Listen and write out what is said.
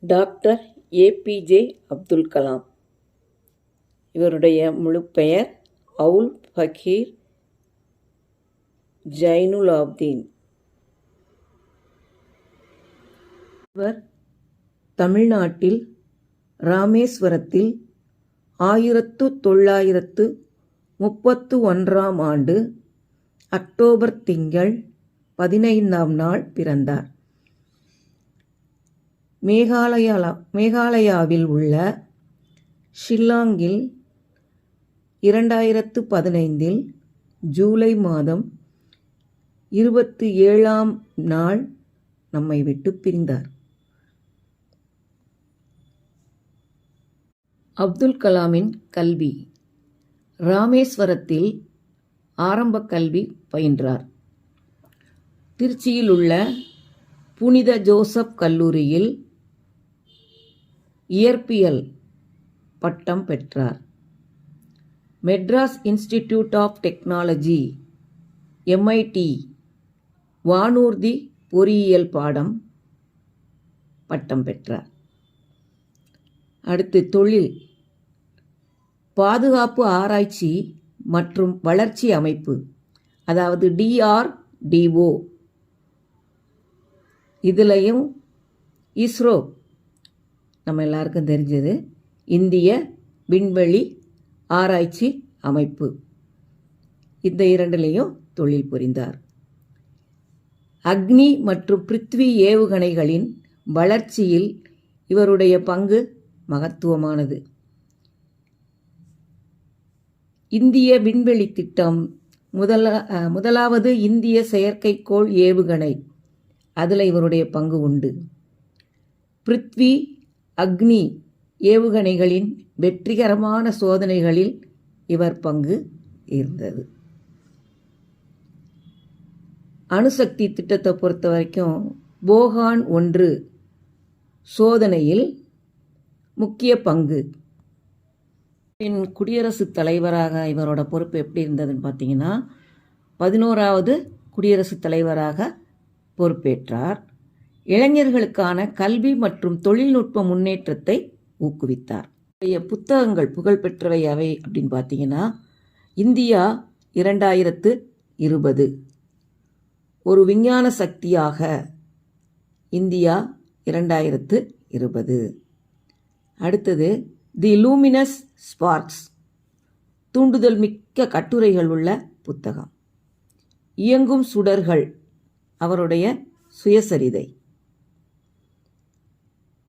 Doctor APJ Abdul Kalam. இவருடைய முழு பெயர் அவுல் பகீர் ஜைனுலாப்தீன். இவர் தமிழ்நாட்டில் ராமேஸ்வரத்தில் 1931ஆம் ஆண்டு அக்டோபர் திங்கள் 15ஆம் நாள் பிறந்தார். மேகாலயாவில் உள்ள ஷில்லாங்கில் 2015 ஜூலை மாதம் 27ஆம் நாள் நம்மை விட்டு பிரிந்தார். அப்துல் கலாமின் கல்வி. ராமேஸ்வரத்தில் ஆரம்ப கல்வி பயின்றார். திருச்சியில் உள்ள புனித ஜோசப் கல்லூரியில் இயற்பியல் பட்டம் பெற்றார். Madras institute of technology MIT வானூர்தி பொறியியல் பட்டம் பெற்றார். அடுத்து தொழில். பாதுகாப்பு ஆராய்ச்சி மற்றும் வளர்ச்சி அமைப்பு, அதாவது DRDO, இதுலையும் இஸ்ரோ, நம்ம எல்லாருக்கும் தெரிஞ்சது, இந்திய விண்வெளி ஆராய்ச்சி அமைப்பு, இந்த இரண்டிலையும் தொழில் புரிந்தார். அக்னி மற்றும் பிருத்வி ஏவுகணைகளின் வளர்ச்சியில் இவருடைய பங்கு மகத்துவமானது. இந்திய விண்வெளி திட்டம், முதலாவது இந்திய செயற்கைக்கோள் ஏவுகணை, அதில் இவருடைய பங்கு உண்டு. பிருத்வி, அக்னி ஏவுகணைகளின் வெற்றிகரமான சோதனைகளில் இவர் பங்கு இருந்தது. அணுசக்தி திட்டத்தை பொறுத்த வரைக்கும் போகான் 1 சோதனையில் முக்கிய பங்கு. குடியரசுத் தலைவராக இவரோட பொறுப்பு எப்படி இருந்ததுன்னு பார்த்தீங்கன்னா, 11வது குடியரசுத் தலைவராக பொறுப்பேற்றார். இளைஞர்களுக்கான கல்வி மற்றும் தொழில்நுட்ப முன்னேற்றத்தை ஊக்குவித்தார். புத்தகங்கள் புகழ்பெற்றவை அவை அப்படின்னு பார்த்தீங்கன்னா, இந்தியா 2020, ஒரு விஞ்ஞான சக்தியாக இந்தியா 2020. அடுத்தது தி லூமினஸ் ஸ்பார்க்ஸ், தூண்டுதல் மிக்க கட்டுரைகள் உள்ள புத்தகம். இயங்கும் சுடர்கள், அவருடைய சுயசரிதை.